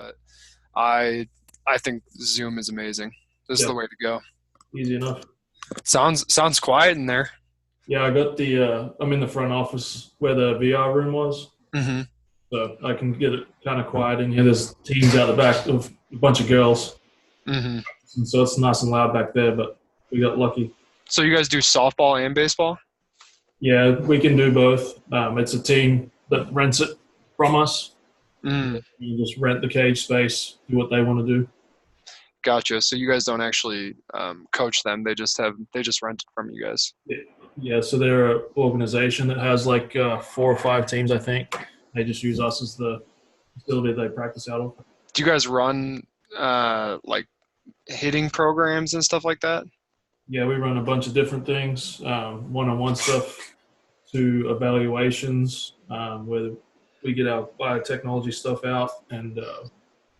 but I think Zoom is amazing. This is Yeah, the way to go. easy enough. Sounds quiet in there. Yeah, I got I'm in the front office where the VR room was, Hmm. so I can get it kind of quiet in here. There's teams out the back of a bunch of girls, Hmm. and so it's nice and loud back there, but we got lucky. So you guys do softball and baseball? Yeah, we can do both. It's a team that rents it from us. Mm, You just rent the cage space, do what they want to do. gotcha. So you guys don't actually coach them; they just rent it from you guys. Yeah, so they're an organization that has like 4 or 5 teams, I think. They just use us as the facility they practice out of. Do you guys run like hitting programs and stuff like that? Yeah, we run a bunch of different things, one-on-one stuff to evaluations, where we get our biotechnology stuff out and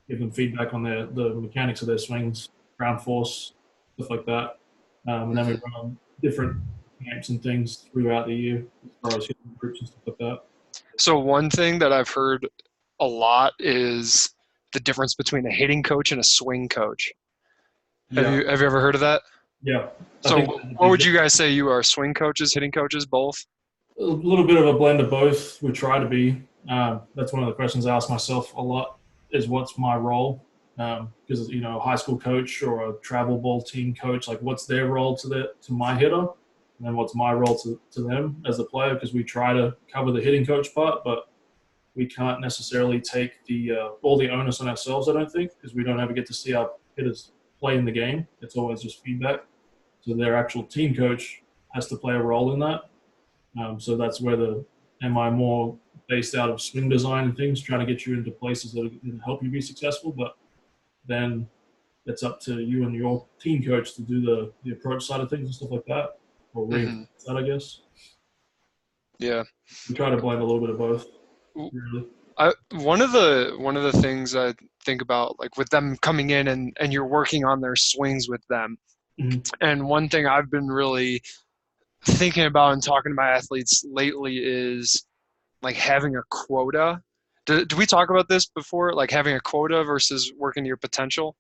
give them feedback on the mechanics of their swings, ground force, stuff like that. And then we Hmm. run different camps and things throughout the year as far as hitting groups and stuff like that. So one thing that I've heard a lot is the difference between a hitting coach and a swing coach. Yeah, Have you ever heard of that? yeah. I think So that's a what big would you guys say you are? Swing coaches, hitting coaches, both? a little bit of a blend of both. We try to be. That's one of the questions I ask myself a lot: is what's my role? Because a high school coach or a travel ball team coach, like what's their role to my hitter, and then what's my role to them as a player? Because we try to cover the hitting coach part, but we can't necessarily take the all the onus on ourselves. I don't think because we don't ever get to see our hitters play in the game. It's always just feedback. So their actual team coach has to play a role in that. So that's where am I more based out of swing design and things, trying to get you into places that are going to help you be successful. But then it's up to you and your team coach to do the approach side of things and stuff like that, or Hmm. reinforce that, I guess. Yeah. We try to blend a little bit of both, really. One of the things I think about, like with them coming in and you're working on their swings with them. Mm-hmm. And one thing I've been really thinking about and talking to my athletes lately is like having a quota. Do we talk about this before? Like having a quota versus working to your potential?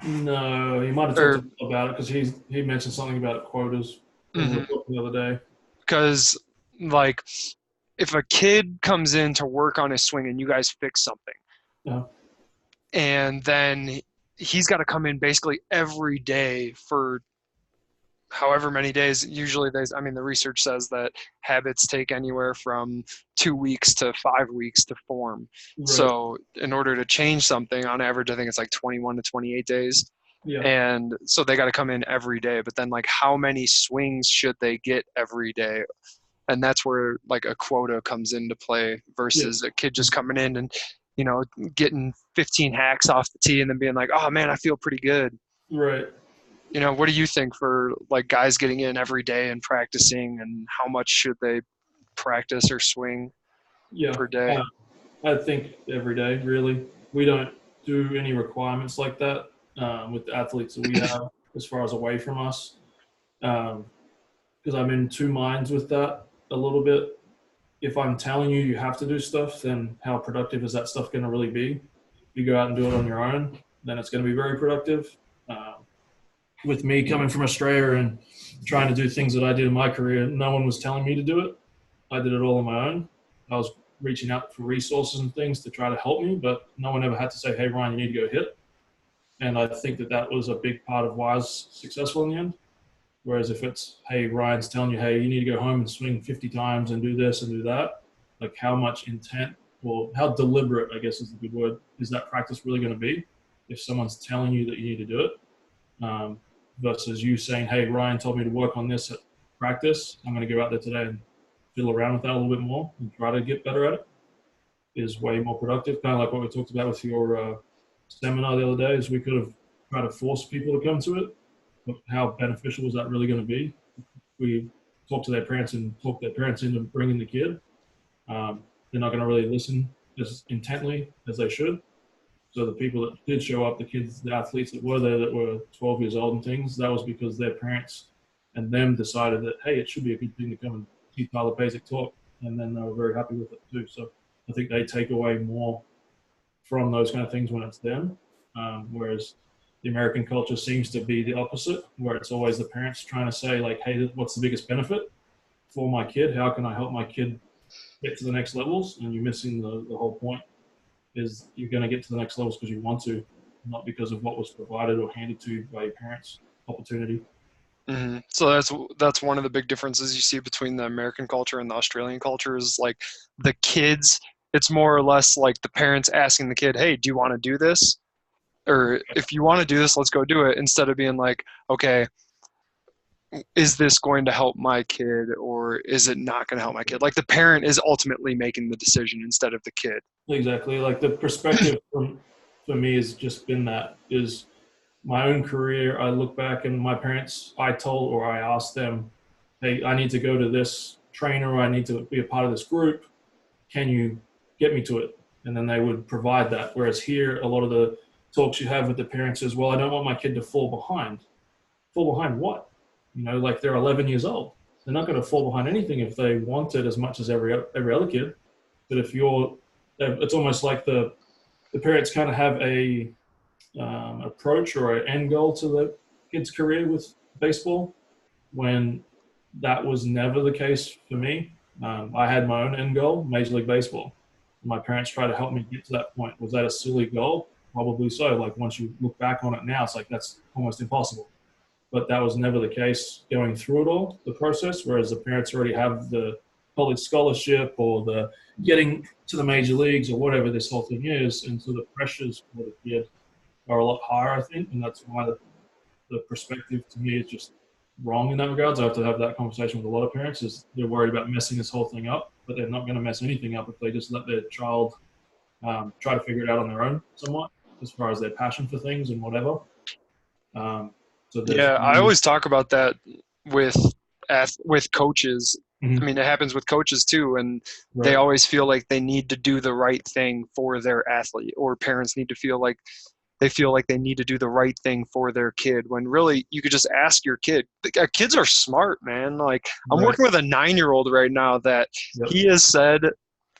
No, he might have talked Or about it because he mentioned something about quotas when we were mhm, talking the other day. because like if a kid comes in to work on his swing and you guys fix something, Yeah, and then he's got to come in basically every day for however many days. Usually I mean, the research says that habits take anywhere from 2 weeks to 5 weeks to form. right. So in order to change something, on average I think it's like 21 to 28 days. Yeah, And so they got to come in every day, but then like how many swings should they get every day? And that's where like a quota comes into play yeah, versus a kid just coming in and getting 15 hacks off the tee and then being like, oh man, I feel pretty good. right. What do you think for like guys getting in every day and practicing, and how much should they practice or swing Yeah. per day? I think every day, really. We don't do any requirements like that with the athletes that we have as far as away from us. Because I'm in two minds with that a little bit. If I'm telling you you have to do stuff, then how productive is that stuff going to really be? If you go out and do it on your own, then it's going to be very productive. Um, with me coming from Australia and trying to do things that I did in my career, no one was telling me to do it. I did it all on my own. I was reaching out for resources and things to try to help me, but no one ever had to say, "Hey, Ryan, you need to go hit." And I think that was a big part of why I was successful in the end. Whereas if it's, "Hey, Ryan's telling you, hey, you need to go home and swing 50 times and do this and do that," like how much intent or how deliberate, I guess is the good word, is that practice really going to be? If someone's telling you that you need to do it, um, versus you saying, "Hey, Ryan told me to work on this at practice. I'm going to go out there today and fiddle around with that a little bit more and try to get better at it," is way more productive. Kind of like what we talked about with your seminar the other day, is we could have tried to force people to come to it, but how beneficial is that really going to be? We talk to their parents and talk their parents into bringing the kid. They're not going to really listen as intently as they should. So the people that did show up, the kids, the athletes that were there that were 12 years old and things, that was because their parents and them decided that, hey, it should be a good thing to come and see Tyler Basic talk. And then they were very happy with it too. So I think they take away more from those kind of things when it's them. Whereas the American culture seems to be the opposite, where it's always the parents trying to say like, "Hey, what's the biggest benefit for my kid? How can I help my kid get to the next levels?" And you're missing the whole point. Is you're going to get to the next levels because you want to, not because of what was provided or handed to you by your parents. Opportunity. So that's one of the big differences you see between the American culture and the Australian culture is like the kids. It's more or less like the parents asking the kid, "Hey, do you want to do this?" Or if you want to do this, let's go do it. Instead of being like, "Okay, is this going to help my kid or is it not going to help my kid?" Like the parent is ultimately making the decision instead of the kid. Exactly. Like the perspective from for me has just been that is my own career. I look back and my parents, I told or I asked them, "Hey, I need to go to this trainer. Or I need to be a part of this group. Can you get me to it?" And then they would provide that. Whereas here, a lot of the talks you have with the parents is, "Well, I don't want my kid to fall behind." Fall behind what? Like they're 11 years old. They're not going to fall behind anything if they want it as much as every other kid. But if you're, it's almost like the parents kind of have a approach or an end goal to the kid's career with baseball when that was never the case for me. I had my own end goal, Major League Baseball. My parents tried to help me get to that point. Was that a silly goal? Probably so. Like once you look back on it now, it's like that's almost impossible. But that was never the case going through it all, the process, whereas the parents already have the college scholarship or the getting to the major leagues or whatever this whole thing is. And so the pressures for the kid are a lot higher, I think. And that's why the perspective to me is just wrong in that regards. I have to have that conversation with a lot of parents is they're worried about messing this whole thing up, but they're not going to mess anything up if they just let their child try to figure it out on their own somewhat as far as their passion for things and whatever. Um, so there's Yeah, I always talk about that with with coaches. I Mhm. mean, it happens with coaches too, and they Right. always feel like they need to do the right thing for their athlete, or parents need to feel like they feel like they need to do the right thing for their kid. When really, you could just ask your kid. Kids are smart, man. Like I'm Right. working with a 9-year-old right now that Yep. he has said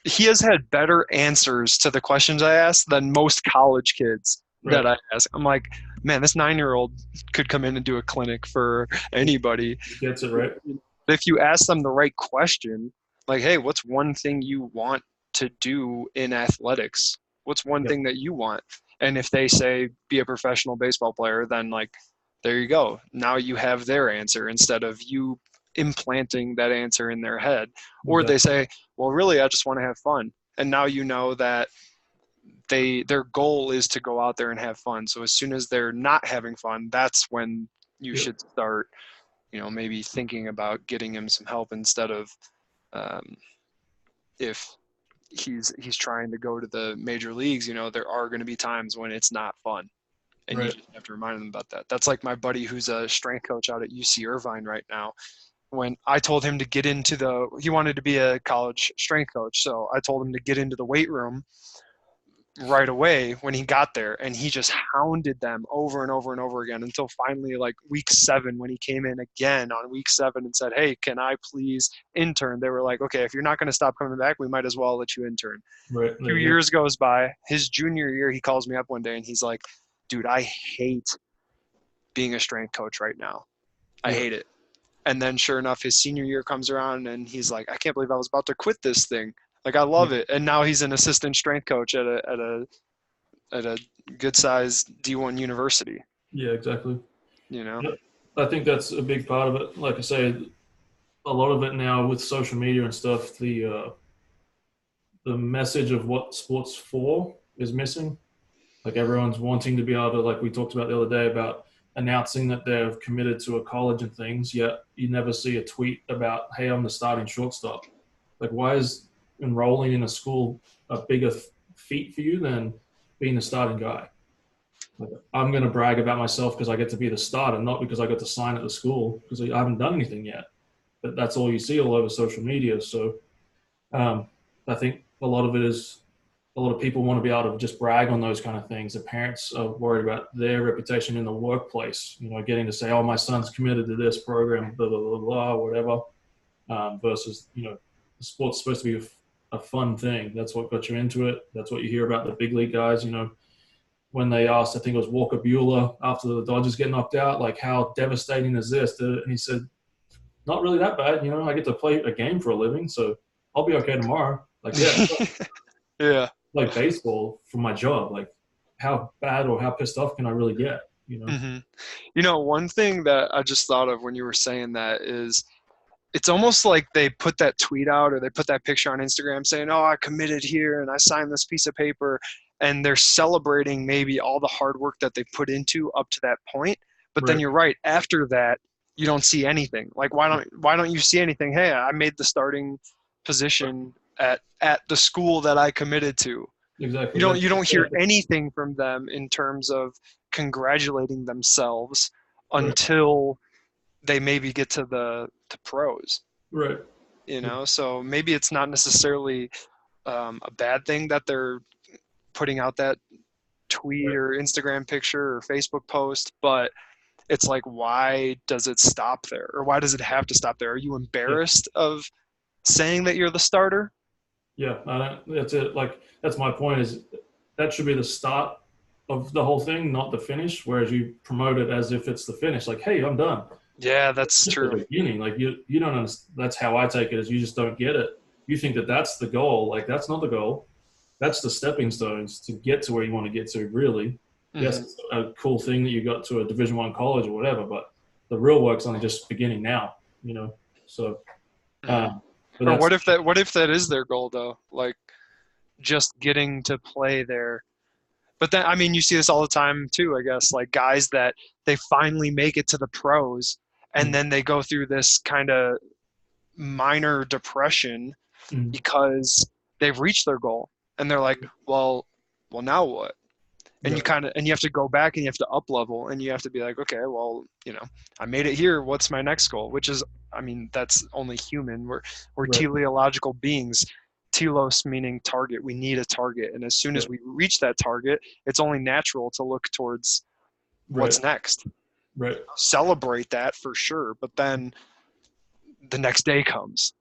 he has had better answers to the questions I ask than most college kids Right. that I ask. I'm like, man, this 9-year-old could come in and do a clinic for anybody. Gets it right. If you ask them the right question, like, hey, what's one thing you want to do in athletics? What's one Yep. thing that you want? And if they say be a professional baseball player, then like, there you go. Now you have their answer instead of you implanting that answer in their head. Or they Exactly. say, well, really, I just want to have fun. And now you know that their goal is to go out there and have fun. So as soon as they're not having fun, that's when you Yep. should start, maybe thinking about getting him some help instead of um, if he's trying to go to the major leagues. There are going to be times when it's not fun, and you Right. just have to remind them about that. That's like my buddy who's a strength coach out at UC Irvine right now. When I told him to get into he wanted to be a college strength coach, so I told him to get into the weight room right away when he got there, and he just hounded them over and over and over again until finally like week 7 when he came in again on week 7 and said, hey, can I please intern? They were like, okay, if you're not going to stop coming back, we might as well let you intern. Right. There Two you go. years goes by. His junior year, he calls me up one day and he's like, dude, I hate being a strength coach right now. I Yep. hate it. And then sure enough, his senior year comes around and he's like, I can't believe I was about to quit this thing. Like, I Yep. love it. And now he's an assistant strength coach at a good sized D1 university, Yeah. Exactly. you know? Yep. I think that's a big part of it. Like I say, a lot of it now with social media and stuff, the message of what sports for is missing. Like everyone's wanting to be able to, like we talked about the other day about announcing that they've committed to a college and things, yet you never see a tweet about, hey, I'm the starting shortstop. Like, why is enrolling in a school a bigger feat for you than being the starting guy? Like, I'm going to brag about myself because I get to be the starter, not because I got to sign at the school because I haven't done anything yet. But that's all you see all over social media. So um, I think a lot of it is a lot of people want to be able to just brag on those kind of things. The parents are worried about their reputation in the workplace, getting to say, oh, my son's committed to this program, blah, blah, blah, blah, whatever, versus, the sport's supposed to be a fun thing. That's what got you into it. That's what you hear about the big league guys. When they asked, I think it was Walker Bueller after the Dodgers get knocked out, like, how devastating is this? And he said, not really that bad. I get to play a game for a living, so I'll be okay tomorrow. Like, yeah, Yeah. like baseball for my job. Like, how bad or how pissed off can I really get? Hmm. One thing that I just thought of when you were saying that is it's almost like they put that tweet out or they put that picture on Instagram saying, "Oh, I committed here and I signed this piece of paper," and they're celebrating maybe all the hard work that they put into up to that point. But then Right. you're right, after that, you don't see anything. Like why don't you see anything? Hey, I made the starting position at the school that I committed to. You Exactly. don't you don't hear anything from them in terms of congratulating themselves Right. until they maybe get to the to pros. Right. So maybe it's not necessarily a bad thing that they're putting out that tweet Right. or Instagram picture or Facebook post, but it's like, why does it stop there, or why does it have to stop there? Are you Yeah. embarrassed of saying that you're the starter? Yeah. That's it. Like, that's my point. Is that should be the start of the whole thing, not the finish. Whereas you promote it as if it's the finish. Like, hey, I'm done. Yeah, that's Just the true. beginning. Like, you don't understand. That's how I take it. Is you just don't get it. You think that that's the goal. Like, that's not the goal. That's the stepping stones to get to where you want to get to. Really, yes, Hmm. it's a cool thing that you got to a Division 1 college or whatever, but the real work's only just beginning now. So, Hmm. um, but Or that's what if that is their goal though? Like just getting to play there. But then, I mean, you see this all the time too, I guess, like guys that they finally make it to the pros and mm, then they go through this kind of minor depression mm, because they've reached their goal and they're like, well, now what? And right, you have to go back and you have to up level and you have to be like, okay, well, I made it here. What's my next goal? Which is, I mean, that's only human. We're right, teleological beings. Telos meaning target. We need a target, and as soon right, as we reach that target, it's only natural to look towards right, what's next. right, Celebrate that for sure, but then the next day comes.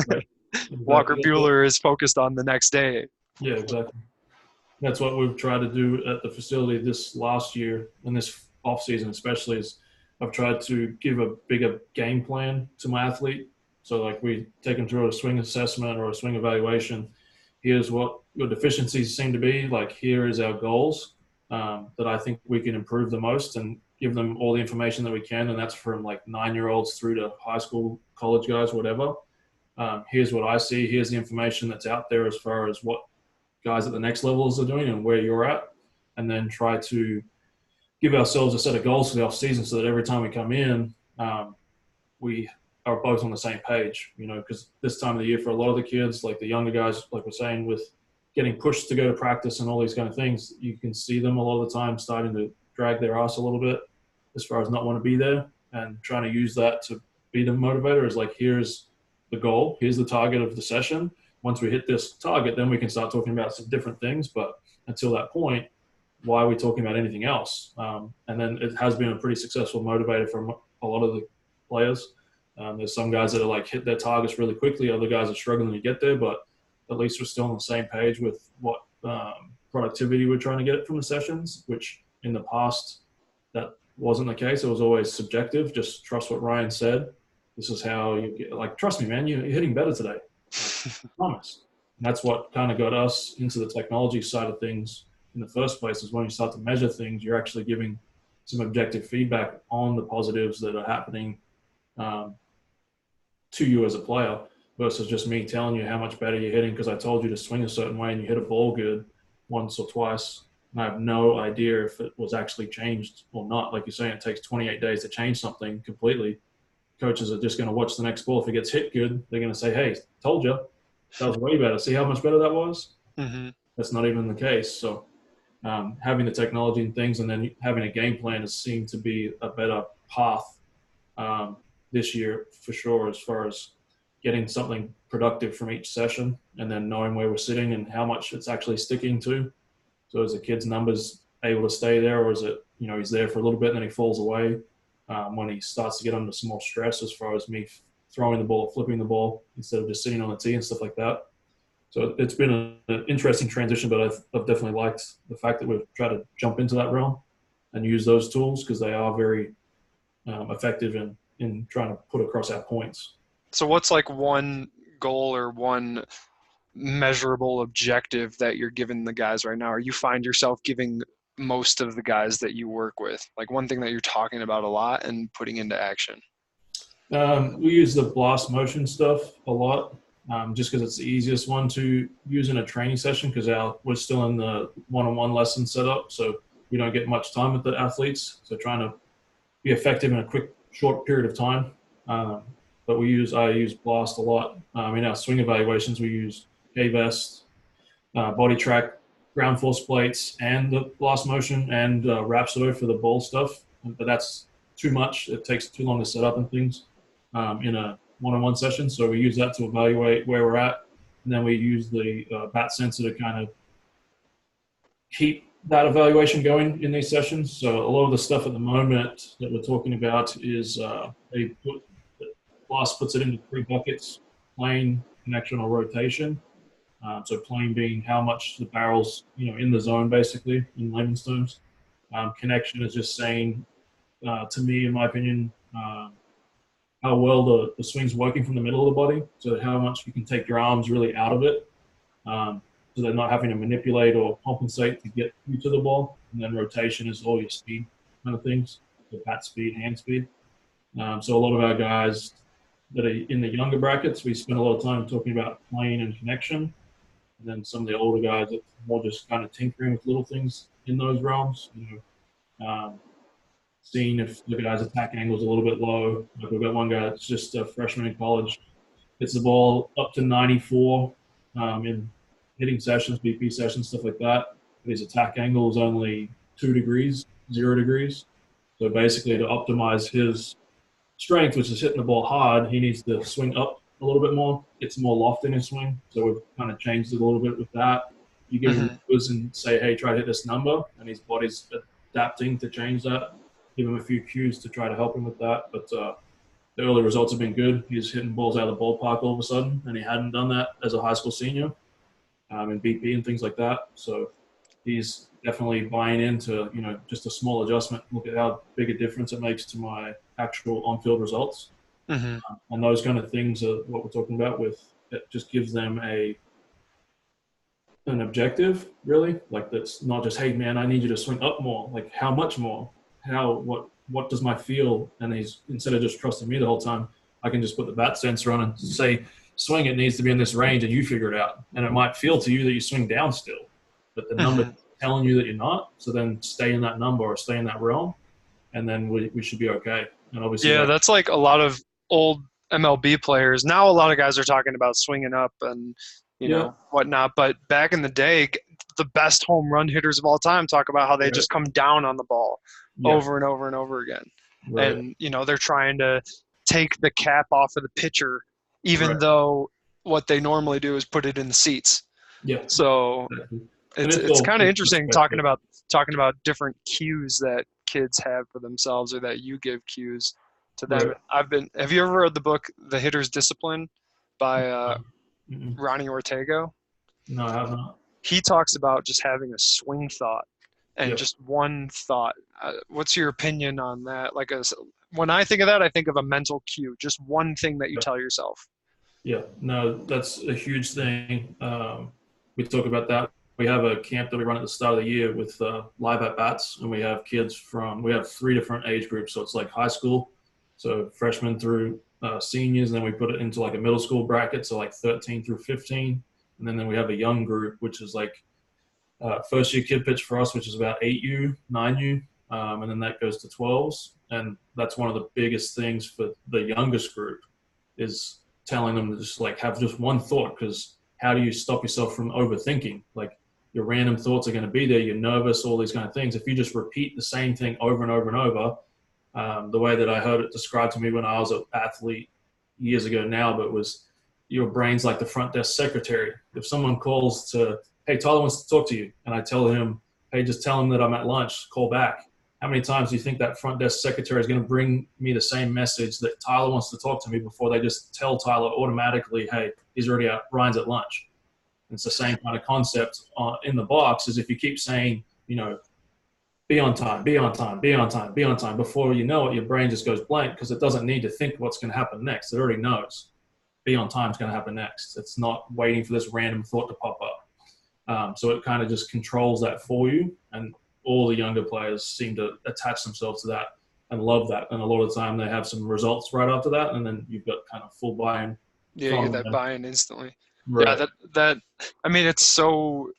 right. Walker Exactly. Bueller is focused on the next day. Yeah, exactly. That's what we've tried to do at the facility this last year and this off season, especially. Is I've tried to give a bigger game plan to my athlete. So, like, we take them through a swing assessment or a swing evaluation. Here's what your deficiencies seem to be. Like, here is our goals that I think we can improve the most, and give them all the information that we can. And that's from like 9-year-olds through to high school, college guys, whatever. Here's what I see. Here's the information that's out there as far as what guys at the next levels are doing and where you're at, and then try to give ourselves a set of goals for the off season so that every time we come in, we are both on the same page. Because this time of the year for a lot of the kids, like the younger guys, like we're saying, with getting pushed to go to practice and all these kind of things, you can see them a lot of the time starting to drag their ass a little bit as far as not want to be there, and trying to use that to be the motivator. Is like, here's the goal, here's the target of the session. Once we hit this target, then we can start talking about some different things. But until that point, why are we talking about anything else? And then it has been a pretty successful motivator for a lot of the players. There's some guys that are like hit their targets really quickly. Other guys are struggling to get there, but at least we're still on the same page with what productivity we're trying to get from the sessions, which in the past that wasn't the case. It was always subjective. Just trust what Ryan said. This is how you get, like, trust me, man, you're hitting better today. Like, I promise. And that's what kind of got us into the technology side of things in the first place. Is when you start to measure things, you're actually giving some objective feedback on the positives that are happening um, to you as a player, versus just me telling you how much better you're hitting because I told you to swing a certain way and you hit a ball good once or twice. And I have no idea if it was actually changed or not. Like you're saying, it takes 28 days to change something completely. Coaches are just going to watch the next ball. If it gets hit good, they're going to say, hey, told you, that was way better. See how much better that was? Hmm. That's not even the case. So having the technology and things, and then having a game plan has seemed to be a better path um, this year for sure, as far as getting something productive from each session, and then knowing where we're sitting and how much it's actually sticking to. So is the kid's numbers able to stay there, or is it, he's there for a little bit and then he falls away when he starts to get under some more stress, as far as me throwing the ball, flipping the ball instead of just sitting on the tee and stuff like that. So it's been an interesting transition, but I've definitely liked the fact that we've tried to jump into that realm and use those tools because they are very effective in trying to put across our points. So what's like one goal or one measurable objective that you're giving the guys right now, or you find yourself giving most of the guys that you work with? Like one thing that you're talking about a lot and putting into action. We use the blast motion stuff a lot, just because it's the easiest one to use in a training session. Because we're still in the one-on-one lesson setup, so we don't get much time with the athletes. So trying to be effective in a quick, short period of time. Um, but I use blast a lot. In our swing evaluations, we use K-vest, body track, ground force plates, and the blast motion and Rhapsody for the ball stuff. But that's too much. It takes too long to set up and things in a one-on-one session. So we use that to evaluate where we're at, and then we use the bat sensor to kind of keep that evaluation going in these sessions. So a lot of the stuff at the moment that we're talking about is Blast puts it into 3 buckets: plane, connection, or rotation. So plane being how much the barrel's in the zone, basically in layman's terms. Connection is just saying, to me, in my opinion, how well the swing's working from the middle of the body. So how much you can take your arms really out of it, so they're not having to manipulate or compensate to get you to the ball. And then rotation is all your speed kind of things, so bat speed, hand speed. So a lot of our guys that are in the younger brackets, we spend a lot of time talking about plane and connection. And then some of the older guys, it's more just kind of tinkering with little things in those realms. Seeing if the guy's attack angle is a little bit low. Like we've got one guy that's just a freshman in college, hits the ball up to 94 in hitting sessions, BP sessions, stuff like that. But his attack angle is only 2 degrees, 0 degrees. So basically, to optimize his strength, which is hitting the ball hard, he needs to swing up a little bit more. It's more loft in his swing. So we've kind of changed it a little bit with that. You give him numbers and say, hey, try to hit this number, and his body's adapting to change that. Give him a few cues to try to help him with that. But the early results have been good. He's hitting balls out of the ballpark all of a sudden, and he hadn't done that as a high school senior in BP and things like that. So he's definitely buying into, just a small adjustment. Look at how big a difference it makes to my actual on-field results. Mm-hmm. And those kind of things are what we're talking about with. It just gives them an objective, really. Like that's not just, hey man, I need you to swing up more. Like how much more? What does my feel? And he's, instead of just trusting me the whole time, I can just put the bat sensor on and say, swing it needs to be in this range, and you figure it out. And it might feel to you that you swing down still, but the number telling you that you're not. So then stay in that number or stay in that realm, and then we should be okay. And obviously, Yeah, that's like a lot of old MLB players. Now a lot of guys are talking about swinging up and yeah, whatnot. But back in the day, the best home run hitters of all time talk about how they right, just come down on the ball yeah, over and over and over again. right, And they're trying to take the cap off of the pitcher, even right, though what they normally do is put it in the seats. yeah. So Exactly. And it's kind of it's interesting perspective. talking about different cues that kids have for themselves, or that you give cues to them. Right. Have you ever read the book The Hitter's Discipline by Mm-mm. Ronnie Ortega? No, I have not. He talks about just having a swing thought and Yeah, just one thought. What's your opinion on that? When I think of that, I think of a mental cue, just one thing that you yeah, tell yourself. yeah. No, that's a huge thing. We talk about that. We have a camp that we run at the start of the year with live at bats, and we have we have 3 different age groups. So it's like high school, so freshmen through seniors, and then we put it into like a middle school bracket, so like 13 through 15, and then we have a young group, which is like first year kid pitch for us, which is about 8U, 9U, and then that goes to 12s. And that's one of the biggest things for the youngest group is telling them to just like have just one thought, because how do you stop yourself from overthinking? Like your random thoughts are going to be there. You're nervous, all these kind of things. If you just repeat the same thing over and over and over, the way that I heard it described to me when I was an athlete years ago now, but was your brain's like the front desk secretary. If someone calls to, hey, Tyler wants to talk to you, and I tell him, hey, just tell him that I'm at lunch, call back. How many times do you think that front desk secretary is going to bring me the same message that Tyler wants to talk to me before they just tell Tyler automatically, hey, he's already out, Ryan's at lunch? It's the same kind of concept in the box as if you keep saying, be on time, be on time, be on time, be on time. Before you know it, your brain just goes blank because it doesn't need to think what's going to happen next. It already knows be on time is going to happen next. It's not waiting for this random thought to pop up. So it kind of just controls that for you. And all the younger players seem to attach themselves to that and love that. And a lot of the time they have some results right after that. And then you've got kind of full buy-in Yeah, you get from that them. buy-in instantly. Yeah, Right. that I mean, it's so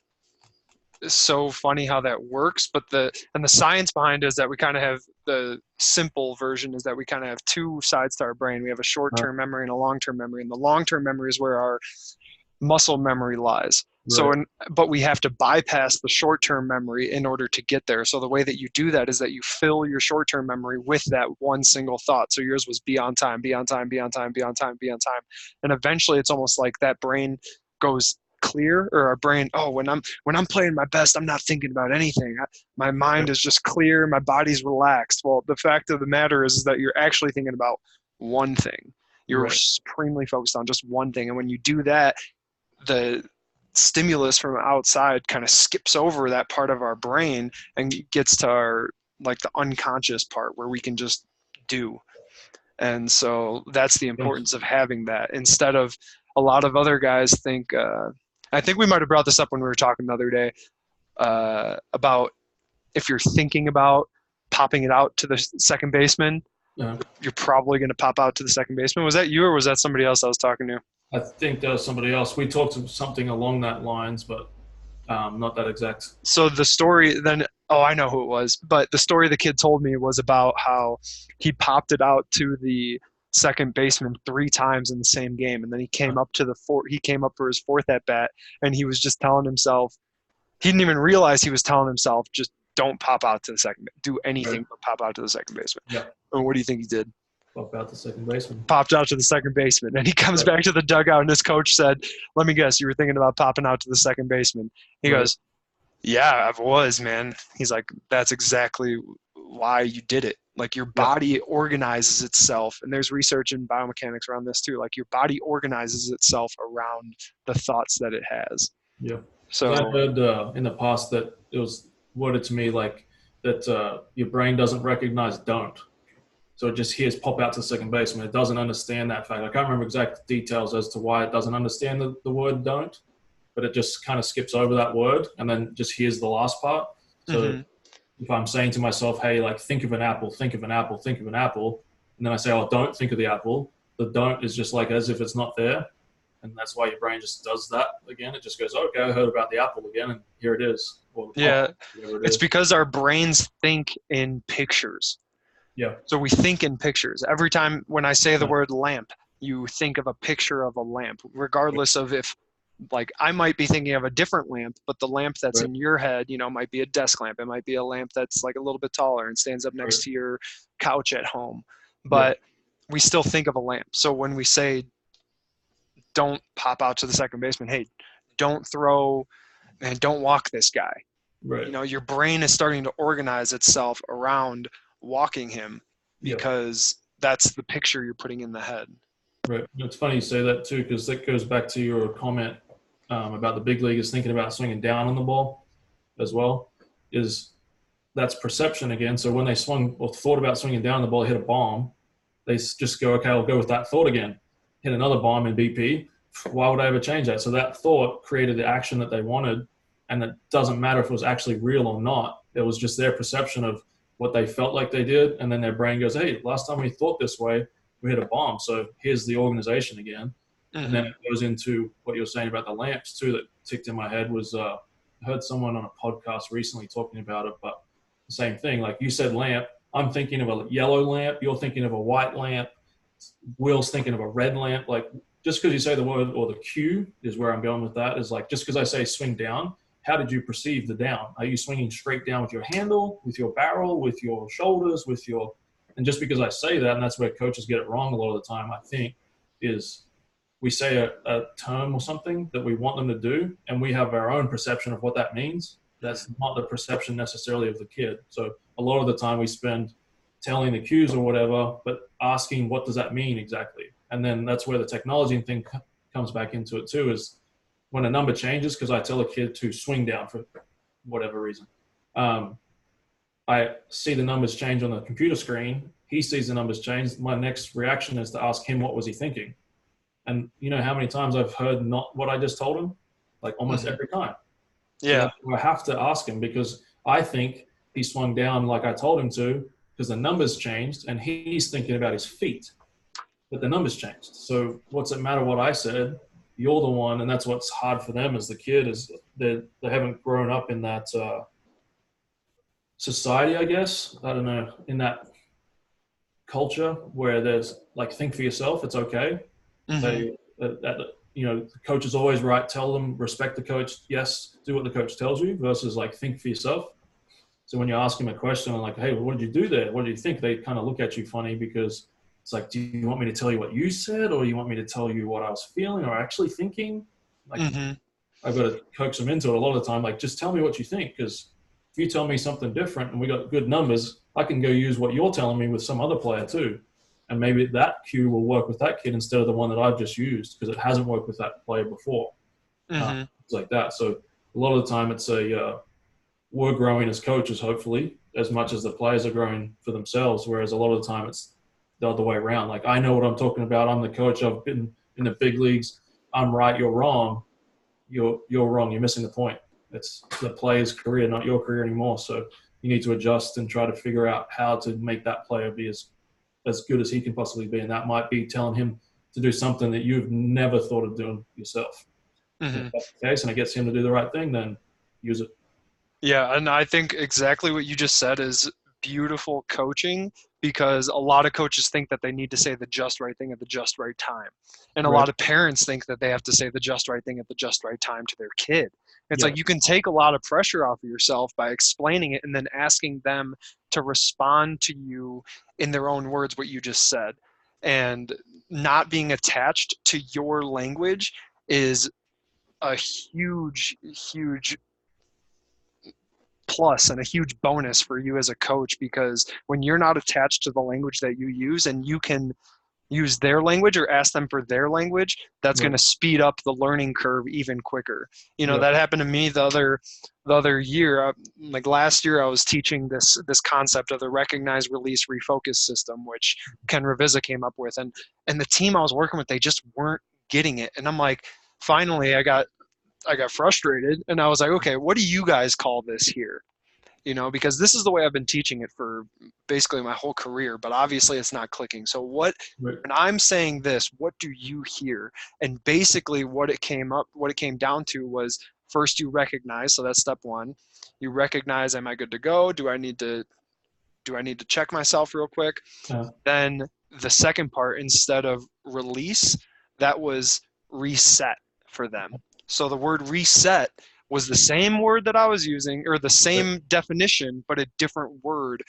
funny how that works, but the science behind it is that we kind of have the simple version is that we kind of have two sides to our brain. We have a short-term memory and a long-term memory, and the long-term memory is where our muscle memory lies. Right. But we have to bypass the short-term memory in order to get there. So the way that you do that is that you fill your short-term memory with that one single thought. So yours was be on time, be on time, be on time, be on time, be on time. And eventually it's almost like that brain goes clear, or our brain, oh, when I'm playing my best, I'm not thinking about anything. My mind is just clear, my body's relaxed. Well, the fact of the matter is that you're actually thinking about one thing. You're Right. supremely focused on just one thing. And when you do that, the stimulus from outside kind of skips over that part of our brain and gets to our, like, the unconscious part where we can just do. And so that's the Yes. importance of having that instead of a lot of other guys think, I think we might have brought this up when we were talking the other day, about if you're thinking about popping it out to the second baseman, Yeah. you're probably going to pop out to the second baseman. Was that you or was that somebody else I was talking to? I think there was somebody else. We talked something along that lines, but not that exact. So the story then, oh, I know who it was, but the story the kid told me was about how he popped it out to the second baseman 3 times in the same game, and then he came up for his fourth at bat, and he was just telling himself, he didn't even realize he was telling himself, just don't pop out to the second, do Right. anything but pop out to the second baseman. Yeah. And what do you think he did? Pop out the second baseman. Popped out to the second baseman, and he comes Right. back to the dugout, and his coach said, let me guess, you were thinking about popping out to the second baseman. He Right. goes, yeah, I was, man. He's like, that's exactly why you did it. Like, your Yeah. body organizes itself, and there's research in biomechanics around this too. Like, your body organizes itself around the thoughts that it has. Yeah. Because I So, heard in the past that it was worded to me like that your brain doesn't recognize don't. So it just hears pop out to second baseman. It doesn't understand that fact. I can't remember exact details as to why it doesn't understand the word don't, but it just kind of skips over that word and then just hears the last part. So mhm. if I'm saying to myself, hey, like think of an apple, think of an apple, think of an apple, and then I say, oh, don't think of the apple, the don't is just like as if it's not there. And that's why your brain just does that again. It just goes, okay, I heard about the apple again, and here it is, or the Yeah, pop, whatever it it's is. because our brains think in pictures. Yeah. So we think in pictures. Every time when I say the Right. word lamp, you think of a picture of a lamp, regardless of if, like, I might be thinking of a different lamp, but the lamp that's Right. in your head, might be a desk lamp. It might be a lamp that's like a little bit taller and stands up Right. next to your couch at home. Yeah. But we still think of a lamp. So when we say don't pop out to the second baseman, hey, don't throw and don't walk this guy. Right. Your brain is starting to organize itself around walking him Yeah. because that's the picture you're putting in the head. Right. It's funny you say that too, because that goes back to your comment about the big leaguers thinking about swinging down on the ball as well. Is that's perception again. So when they swung or thought about swinging down the ball, hit a bomb, they just go, okay, I'll go with that thought again. Hit another bomb in BP. Why would I ever change that? So that thought created the action that they wanted, and it doesn't matter if it was actually real or not. It was just their perception of what they felt like they did, and then their brain goes, hey, last time we thought this way, we hit a bomb. So here's the organization again. And then Mm-hmm. it goes into what you're saying about the lamps too. That ticked in my head was I heard someone on a podcast recently talking about it, but the same thing. Like you said, lamp. I'm thinking of a yellow lamp. You're thinking of a white lamp. Will's thinking of a red lamp. Like just because you say the word or the cue is where I'm going with that. Is like just because I say swing down, how did you perceive the down? Are you swinging straight down with your handle, with your barrel, with your shoulders, with your? And just because I say that, and that's where coaches get it wrong a lot of the time, I think, is we say a term or something that we want them to do, and we have our own perception of what that means. That's not the perception necessarily of the kid. So a lot of the time we spend telling the cues or whatever, but asking what does that mean exactly. And then that's where the technology thing comes back into it too. Is when a number changes, because I tell a kid to swing down for whatever reason, um, I see the numbers change on the computer screen. He sees the numbers change. My next reaction is to ask him, what was he thinking? And you know how many times I've heard not what I just told him? Like almost Hmm. every time. So Yeah. that I have to ask him, because I think he swung down like I told him to, because the numbers changed and he's thinking about his feet, but the numbers changed. So what's it matter what I said? You're the one, and that's what's hard for them as the kid, is they haven't grown up in that society, I guess. I don't know, in that culture where there's like, think for yourself, it's okay. Hmm. They the coach is always right. Tell them, respect the coach. Yes, do what the coach tells you, versus like, think for yourself. So when you ask them a question like, hey, what did you do there? What do you think? They kind of look at you funny, because it's like, do you want me to tell you what you said, or you want me to tell you what I was feeling or actually thinking? Like, Hmm. I've got to coax them into it a lot of the time. Like, just tell me what you think, because if you tell me something different and we got good numbers, I can go use what you're telling me with some other player too. And maybe that cue will work with that kid instead of the one that I've just used, because it hasn't worked with that player before. Hmm. It's like that. So a lot of the time it's we're growing as coaches, hopefully, as much as the players are growing for themselves. Whereas a lot of the time it's the other way around. Like, I know what I'm talking about. I'm the coach. I've been in the big leagues. I'm right. You're wrong. You're wrong. You're missing the point. It's the player's career, not your career anymore. So you need to adjust and try to figure out how to make that player be as good as he can possibly be. And that might be telling him to do something that you've never thought of doing yourself. And if Hmm. that's the case and it gets him to do the right thing, then use it. Yeah, and I think exactly what you just said is beautiful coaching, because a lot of coaches think that they need to say the just right thing at the just right time. And a Right. lot of parents think that they have to say the just right thing at the just right time to their kid. It's Yeah. like you can take a lot of pressure off of yourself by explaining it and then asking them to respond to you in their own words what you just said. And not being attached to your language is a huge, huge plus and a huge bonus for you as a coach, because when you're not attached to the language that you use and you can use their language or ask them for their language, that's going Right. to speed up the learning curve even quicker. Yeah. That happened to me the other year. Like last year, I was teaching this concept of the recognize, release, refocus system, which Ken Revisa came up with, and the team I was working with, they just weren't getting it. And I'm like, finally, I got frustrated, and I was like, okay, what do you guys call this here? Because this is the way I've been teaching it for basically my whole career, but obviously it's not clicking. So Right. when I'm saying this, what do you hear? And basically what it came down to was, first you recognize, so that's step one. You recognize, am I good to go? Do I need to check myself real quick? Uh, Then the second part, instead of release, that was reset for them. So the word reset was the same word that I was using, or the right. same definition, but a different word.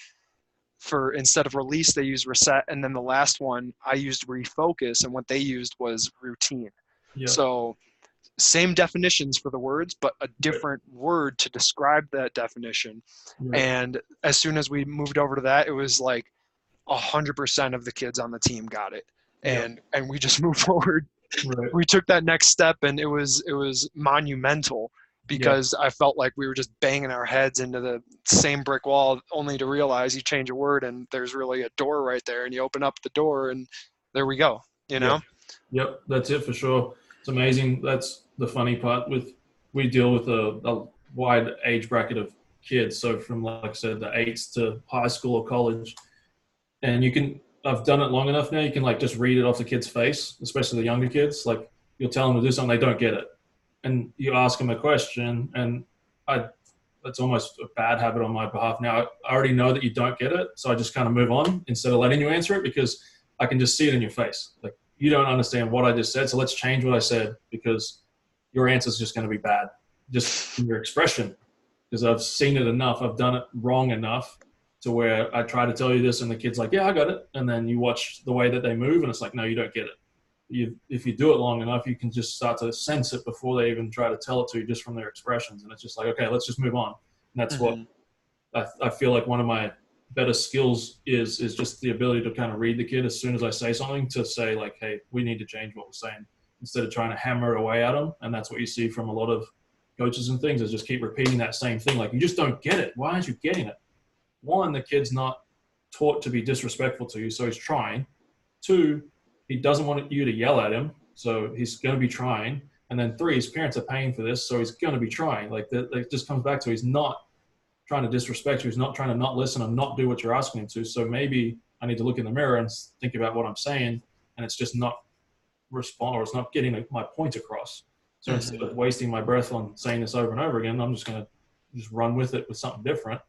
For instead of release, they used reset. And then the last one, I used refocus, and what they used was routine. Yeah. So same definitions for the words, but a Right. different word to describe that definition. Right. And as soon as we moved over to that, it was like 100% of the kids on the team got it, Yeah. and we just moved forward. Right. We took that next step, and it was monumental, Yeah. because I felt like we were just banging our heads into the same brick wall, only to realize you change a word and there's really a door right there, and you open up the door and there we go you Yeah. know Yep. That's it for sure. It's amazing. That's the funny part. We deal with a wide age bracket of kids. So from, like I said, the eights to high school or college, and I've done it long enough now. You can like just read it off the kid's face, especially the younger kids. Like, you'll tell them to do something, they don't get it, and you ask them a question, and I that's almost a bad habit on my behalf now. I already know that you don't get it, so I just kind of move on instead of letting you answer it, because I can just see it in your face. Like, you don't understand what I just said, so let's change what I said, because your answer is just going to be bad, just in your expression. Because I've seen it enough, I've done it wrong enough to where I try to tell you this, and the kid's like, "Yeah, I got it," and then you watch the way that they move, and it's like, "No, you don't get it." If you do it long enough, you can just start to sense it before they even try to tell it to you, just from their expressions. And it's just like, okay, let's just move on. And that's what hmm I feel like one of my better skills is just the ability to kind of read the kid as soon as I say something, to say like, hey, we need to change what we're saying. instead of trying to hammer it away at them. And that's what you see from a lot of coaches and things, is just keep repeating that same thing. Like, you just don't get it. Why aren't you getting it? One, the kid's not taught to be disrespectful to you, so he's trying. Two, he doesn't want you to yell at him, so he's going to be trying. And then three, his parents are paying for this, so he's going to be trying. Like, it just comes back to, he's not trying to disrespect you. He's not trying to not listen and not do what you're asking him to. So maybe I need to look in the mirror and think about what I'm saying, and it's just not respond, or it's not getting my point across. So instead of wasting my breath on saying this over and over again, I'm just going to just run with it with something different,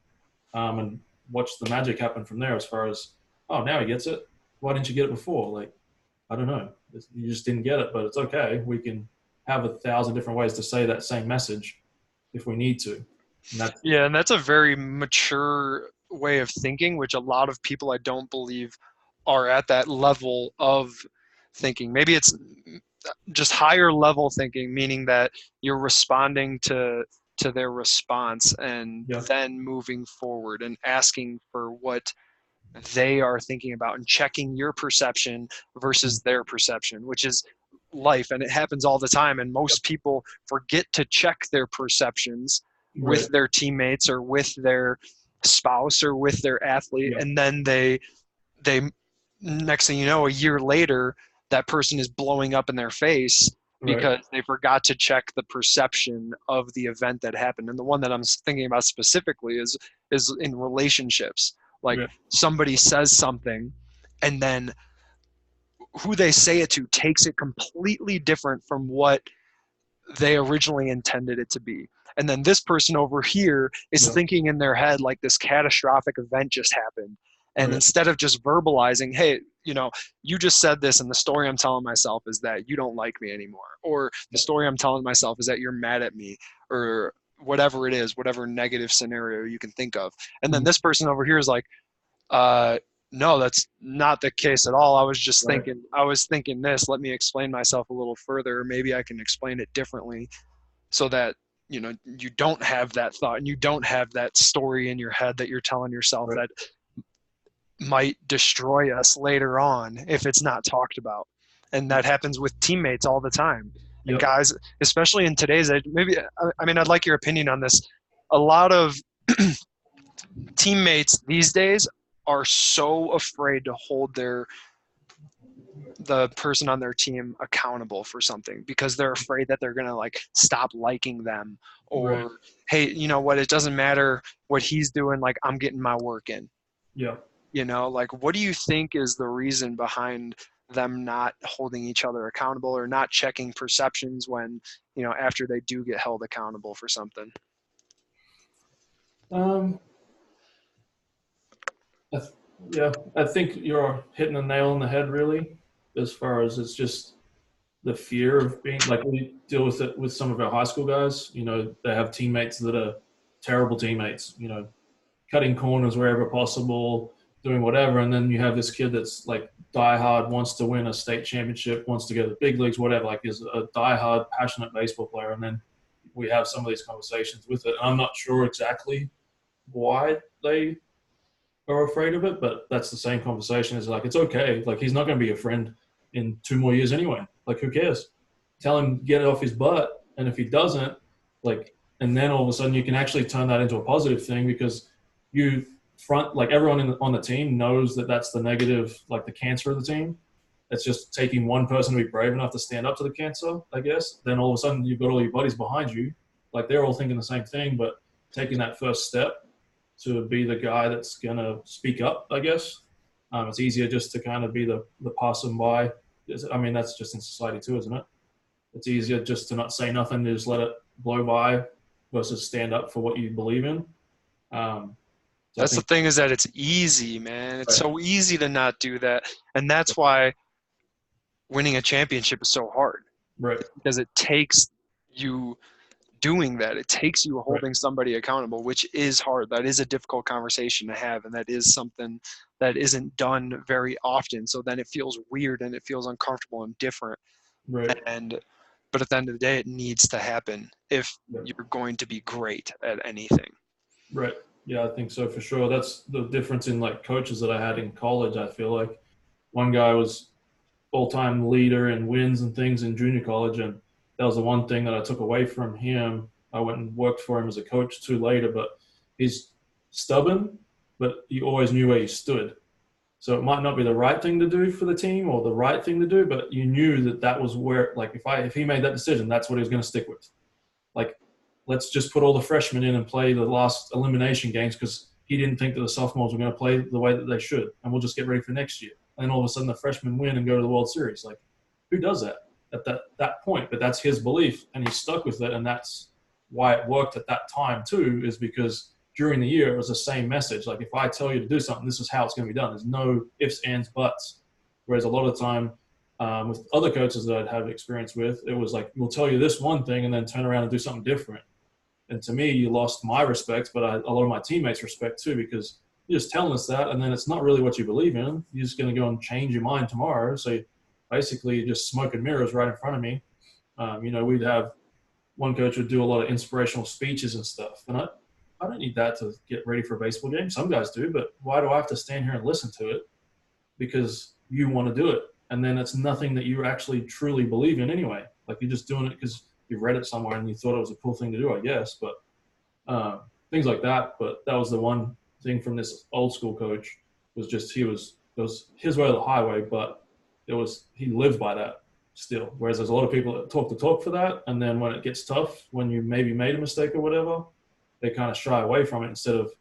and watch the magic happen from there. As far as, oh, now he gets it. Why didn't you get it before? Like, I don't know. You just didn't get it, but it's okay. We can have 1,000 different ways to say that same message if we need to. Yeah, and that's a very mature way of thinking, which a lot of people I don't believe are at that level of thinking. Maybe it's just higher level thinking, meaning that you're responding to their response and Yeah. then moving forward and asking for what they are thinking about and checking your perception versus their perception, which is life. And it happens all the time. And Yep. most people forget to check their perceptions with Right. their teammates or with their spouse or with their athlete. Yep. And then they, next thing you know, a year later, that person is blowing up in their face Right. because they forgot to check the perception of the event that happened. And the one that I'm thinking about specifically is in relationships. Like, Yeah. somebody says something, and then who they say it to takes it completely different from what they originally intended it to be. And then this person over here is Yeah. thinking in their head like this catastrophic event just happened. And Right. instead of just verbalizing, hey, you just said this, and the story I'm telling myself is that you don't like me anymore. Or the story I'm telling myself is that you're mad at me, or whatever it is, whatever negative scenario you can think of. And then Mhm. this person over here is like, uh, no, that's not the case at all. Right. I was thinking this. Let me explain myself a little further. Maybe I can explain it differently so that, you don't have that thought and you don't have that story in your head that you're telling yourself Right. that might destroy us later on if it's not talked about. And that happens with teammates all the time. And Yep. guys, especially in today's age, maybe, I mean, I'd like your opinion on this. A lot of teammates these days are so afraid to hold the person on their team accountable for something because they're afraid that they're going to like stop liking them, Right. or hey, you know what, it doesn't matter what he's doing, like I'm getting my work in. Yeah. Like, what do you think is the reason behind them not holding each other accountable or not checking perceptions when, after they do get held accountable for something? Um, I th- yeah, I think you're hitting the nail on the head, really, as far as it's just the fear of being, like, we deal with it with some of our high school guys. They have teammates that are terrible teammates, cutting corners wherever possible, doing whatever. And then you have this kid that's like diehard, wants to win a state championship, wants to go to the big leagues, whatever, like is a diehard, passionate baseball player. And then we have some of these conversations with it. I'm not sure exactly why they are afraid of it, but that's the same conversation. Is like, it's okay. Like, he's not going to be a friend in 2 more years anyway. Like, who cares? Tell him get it off his butt, and if he doesn't, like, and then all of a sudden you can actually turn that into a positive thing, because you like everyone on the team knows that that's the negative, like the cancer of the team. It's just taking one person to be brave enough to stand up to the cancer, I guess. Then all of a sudden you've got all your buddies behind you, like they're all thinking the same thing, but taking that first step to be the guy that's gonna speak up, I guess. It's easier just to kind of be the passing by. I mean, that's just in society too, isn't it? It's easier just to not say nothing, to just let it blow by, versus stand up for what you believe in. So I That's the think, thing, is that it's easy, man. It's right, so easy to not do that. And that's why winning a championship is so hard, right, because it takes you doing that. It takes you right, holding somebody accountable, which is hard. That is a difficult conversation to have, and that is something that isn't done very often. So then it feels weird and it feels uncomfortable and different. right, And but at the end of the day, it needs to happen if right, you're going to be great at anything. right. Yeah, I think so for sure. That's the difference in like coaches that I had in college. I feel like one guy was all-time leader in wins and things in junior college, and that was the one thing that I took away from him. I went and worked for him as a coach too later, but he's stubborn, but he always knew where he stood. So it might not be the right thing to do for the team or the right thing to do, but you knew that that was where, like, if he made that decision, that's what he was going to stick with. Like, let's just put all the freshmen in and play the last elimination games because he didn't think that the sophomores were going to play the way that they should, and we'll just get ready for next year. And then all of a sudden, the freshmen win and go to the World Series. Like, who does that at that point? But that's his belief, and he's stuck with it, and that's why it worked at that time too. Is because during the year, it was the same message. Like, if I tell you to do something, this is how it's going to be done. There's no ifs, ands, buts. Whereas a lot of the time with other coaches that I'd have experience with, it was like, we'll tell you this one thing and then turn around and do something different. And to me, you lost my respect, but a lot of my teammates' respect too, because you're just telling us that, and then it's not really what you believe in. You're just going to go and change your mind tomorrow. So basically, you're just smoke and mirrors right in front of me. We'd have one coach would do a lot of inspirational speeches and stuff. And I don't need that to get ready for a baseball game. Some guys do, but why do I have to stand here and listen to it? Because you want to do it. And then it's nothing that you actually truly believe in anyway. Like, you're just doing it because you read it somewhere and you thought it was a cool thing to do, I guess. But things like that. But that was the one thing from this old school coach was just it was his way or the highway, but he lived by that still. Whereas there's a lot of people that talk the talk for that, and then when it gets tough, when you maybe made a mistake or whatever, they kind of shy away from it instead of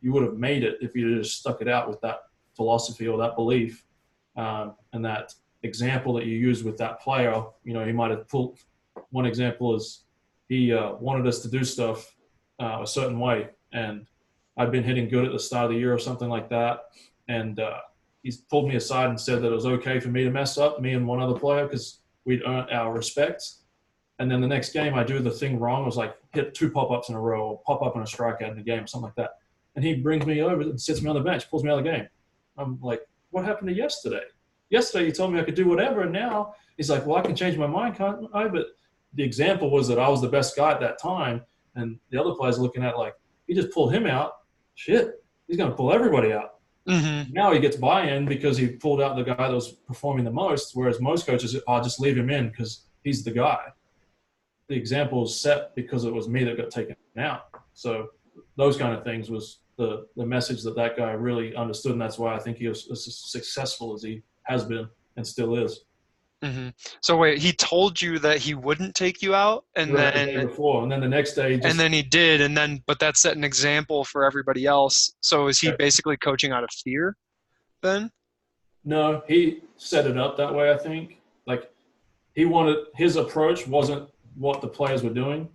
you would have made it if you just stuck it out with that philosophy or that belief and that example that you use with that player. He might have pulled one example is he wanted us to do stuff a certain way, and I'd been hitting good at the start of the year or something like that, and he's pulled me aside and said that it was okay for me to mess up, me and one other player, because we'd earned our respect. And then the next game, I do the thing wrong. It was like hit 2 pop-ups in a row, or pop up and a strikeout in the game, or something like that. And he brings me over and sits me on the bench, pulls me out of the game. I'm like, what happened to yesterday? Yesterday you told me I could do whatever, and now he's like, well, I can change my mind, can't I? But the example was that I was the best guy at that time, and the other players are looking at like, he just pulled him out. Shit, he's going to pull everybody out. Mm-hmm. Now he gets buy-in because he pulled out the guy that was performing the most, whereas most coaches, just leave him in because he's the guy. The example was set because it was me that got taken out. So those kind of things was the message that guy really understood, and that's why I think he was as successful as he has been and still is. Mm-hmm. So wait, he told you that he wouldn't take you out, and Right, the day then before, and then the next day, he did, but that set an example for everybody else. So is he yeah. basically coaching out of fear then? No, he set it up that way. I think like his approach wasn't what the players were doing,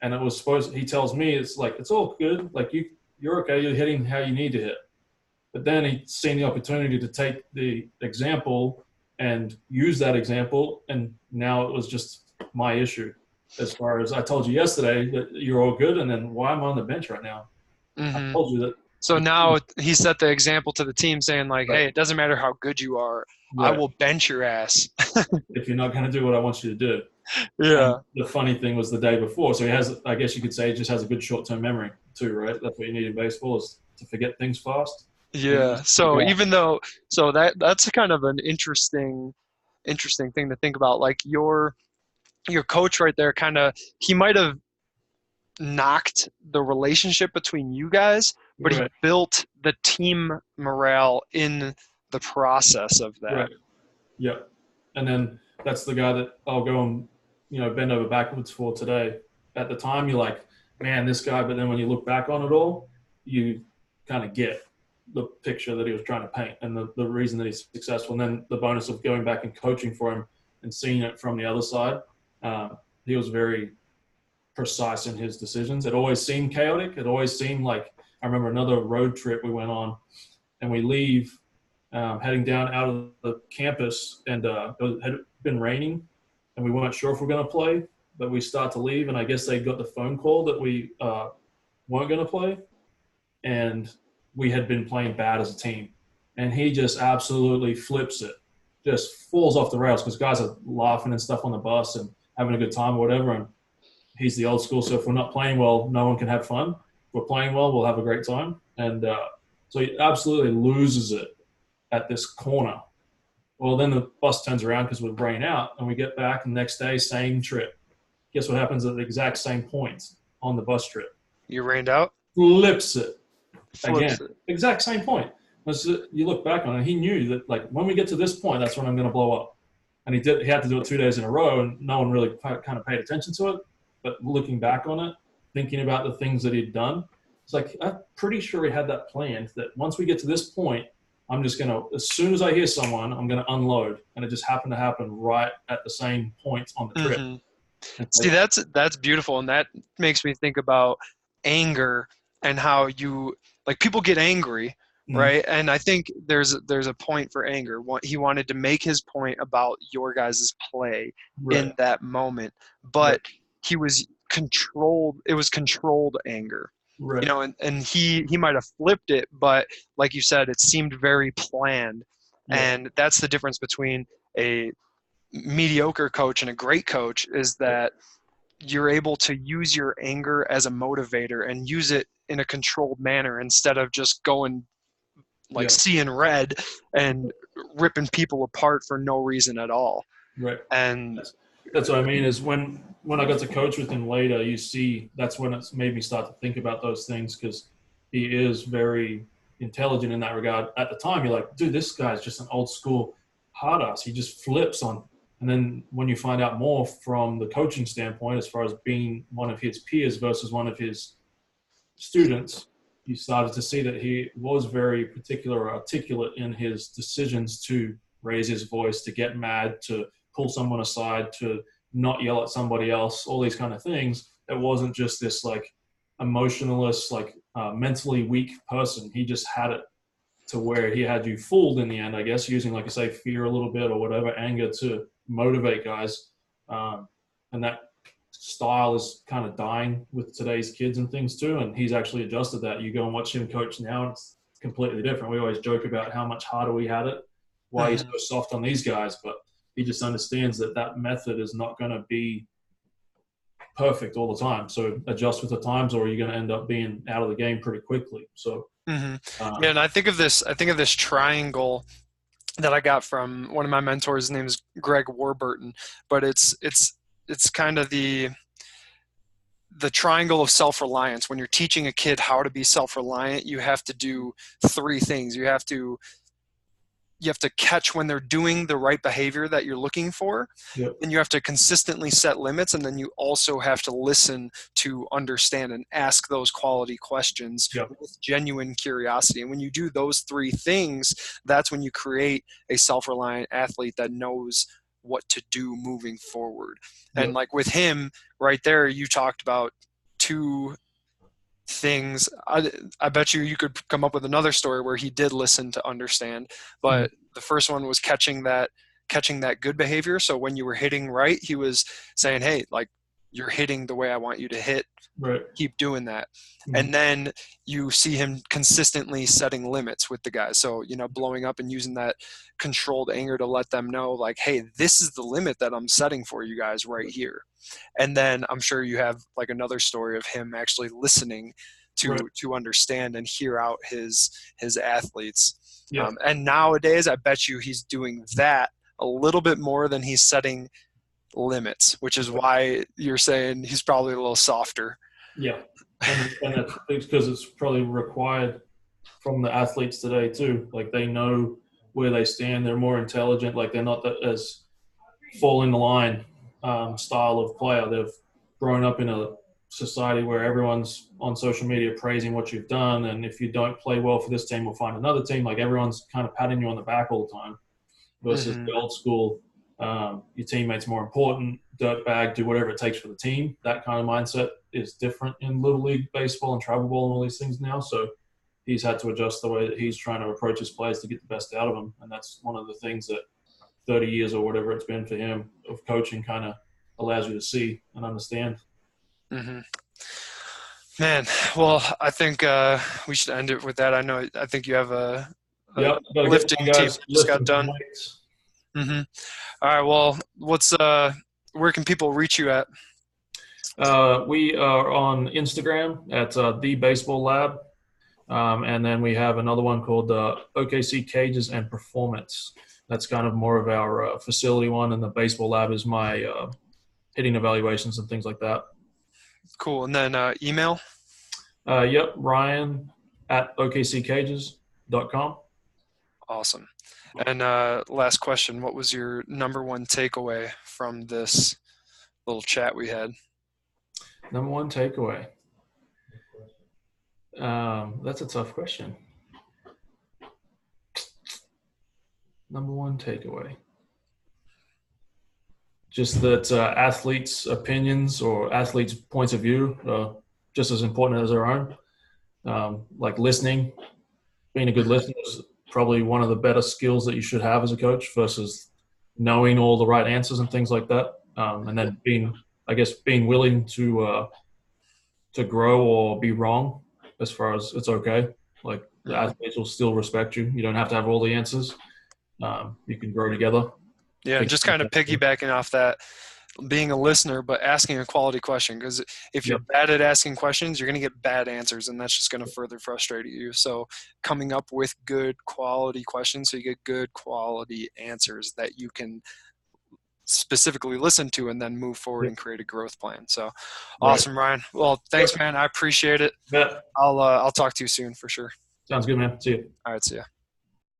and it was supposed. He tells me it's like it's all good, like you're okay, you're hitting how you need to hit. But then he's seen the opportunity to take the example and use that example, and now it was just my issue. As far as I told you yesterday that you're all good, and then why am I on the bench right now? I Mm-hmm. told you that. So now he set the example to the team saying like, Right, hey, it doesn't matter how good you are. I right. will bench your ass. If you're not going to do what I want you to do. And Yeah. the funny thing was the day before. So he has, I guess you could say, he just has a good short-term memory too, right? That's what you need in baseball is to forget things fast. And Yeah. just So even though that's kind of an interesting thing to think about. Like your coach right there kind of he might have knocked the relationship between you guys, but he right, built the team morale in the process of that. right, yep. And then that's the guy that I'll go and bend over backwards for today. At the time, you're like, man, this guy. But then when you look back on it all, you kind of get the picture that he was trying to paint and the reason that he's successful. And then the bonus of going back and coaching for him and seeing it from the other side. He was very precise in his decisions. It always seemed chaotic. It always seemed like I remember another road trip we went on, and we leave heading down out of the campus, and it had been raining, and we weren't sure if we are going to play, but we start to leave, and I guess they got the phone call that we weren't going to play, and we had been playing bad as a team, and he just absolutely flips it, just falls off the rails because guys are laughing and stuff on the bus and having a good time or whatever, and he's the old school. So if we're not playing well, no one can have fun. If we're playing well, we'll have a great time. And so he absolutely loses it at this corner. Well, then the bus turns around because we're brain out, and we get back the next day, same trip. Guess what happens at the exact same point on the bus trip? You rained out, Flips it again. flips it. Exact same point. You look back on it, he knew that like when we get to this point, that's when I'm going to blow up. And he did. He had to do it 2 days in a row, and no one really kind of paid attention to it. But looking back on it, thinking about the things that he'd done, it's like I'm pretty sure he had that planned. That once we get to this point, I'm just gonna, as soon as I hear someone, I'm gonna unload, and it just happened to happen right at the same point on the trip. Hmm. It's See, like, that's beautiful, and that makes me think about anger and how you like people get angry, mm, right? And I think there's a point for anger. He wanted to make his point about your guys' play right, in that moment, right, but he was controlled. It was controlled anger, right, and he might have flipped it, but like you said, it seemed very planned, yeah, and that's the difference between a mediocre coach and a great coach is yeah, that you're able to use your anger as a motivator and use it in a controlled manner instead of just going like yeah, seeing red and ripping people apart for no reason at all. right. And That's what I mean. Is when I got to coach with him later, you see that's when it's made me start to think about those things because he is very intelligent in that regard. At the time, you're like, dude, this guy's just an old school hard ass. He just flips on. And then when you find out more from the coaching standpoint, as far as being one of his peers versus one of his students, you started to see that he was very particular or articulate in his decisions to raise his voice, to get mad, to pull someone aside, to not yell at somebody else, all these kind of things. It wasn't just this like emotionalist, like mentally weak person. He just had it to where he had you fooled in the end, I guess, using, like I say, fear a little bit or whatever, anger to motivate guys. And that style is kind of dying with today's kids and things too. And he's actually adjusted that. You go and watch him coach now, and it's completely different. We always joke about how much harder we had it, why he's mhm, so soft on these guys, but he just understands that that method is not going to be perfect all the time. So adjust with the times, or you're going to end up being out of the game pretty quickly. So, mhm. Yeah, um, and I think of this triangle that I got from one of my mentors. His name is Greg Warburton, but it's kind of the triangle of self-reliance. When you're teaching a kid how to be self-reliant, you have to do three things. You have to catch when they're doing the right behavior that you're looking for, yeah, and you have to consistently set limits, and then you also have to listen to understand and ask those quality questions yeah, with genuine curiosity. And when you do those three things, that's when you create a self-reliant athlete that knows what to do moving forward. yeah, And like with him right there, you talked about two things. I bet you could come up with another story where he did listen to understand, mm, but the first one was catching that good behavior. So when you were hitting right, he was saying, hey, like, you're hitting the way I want you to hit, right, keep doing that. mm, And then you see him consistently setting limits with the guys, so blowing up and using that controlled anger to let them know, like, hey, this is the limit that I'm setting for you guys right here. And then I'm sure you have like another story of him actually listening right, to understand and hear out his athletes. yeah, And nowadays I bet you he's doing that a little bit more than he's setting limits, which is right. why you're saying he's probably a little softer. Yeah, and it's because it's probably required from the athletes today too. Like they know where they stand. They're more intelligent. Like they're not as fall in the line style of player. They've grown up in a society where everyone's on social media praising what you've done, and if you don't play well for this team, we'll find another team. Like everyone's kind of patting you on the back all the time versus Hmm. the old school. Your teammates more important. Dirtbag, do whatever it takes for the team. That kind of mindset is different in little league baseball and travel ball and all these things now. So he's had to adjust the way that he's trying to approach his players to get the best out of them, and that's one of the things that 30 years or whatever it's been for him of coaching kind of allows you to see and understand. Hmm. Man, well, I think we should end it with that. I think you have a Yep, got to get lifting my team guys that just got lifting some done. weights. Hmm. All right. Well, where can people reach you at? We are on Instagram at the Baseball Lab, and then we have another one called OKC Cages and Performance. That's kind of more of our facility one, and the baseball lab is my hitting evaluations and things like that. Cool. And then email? Yep, Ryan at okccages.com. Awesome. And last question, what was your number one takeaway from this little chat we had? Number one takeaway. That's a tough question. Number one takeaway. Just that athletes' opinions or athletes' points of view are just as important as our own. Like listening, being a good Mhm. listener is probably one of the better skills that you should have as a coach versus knowing all the right answers and things like that. And then being, I guess, being willing to grow or be wrong as far as it's okay. Like the Mhm. athletes will still respect you. You don't have to have all the answers. You can grow together. Yeah, and just kind of piggybacking off that, being a listener, but asking a quality question. Because if you're Yep. bad at asking questions, you're going to get bad answers, and that's just going to further frustrate you. So, coming up with good quality questions so you get good quality answers that you can specifically listen to and then move forward Yep. and create a growth plan. So, Right. awesome, Ryan. Well, Yep. thanks, man. I appreciate it. Yeah. I'll talk to you soon for sure. Sounds good, man. See you. All right, see ya.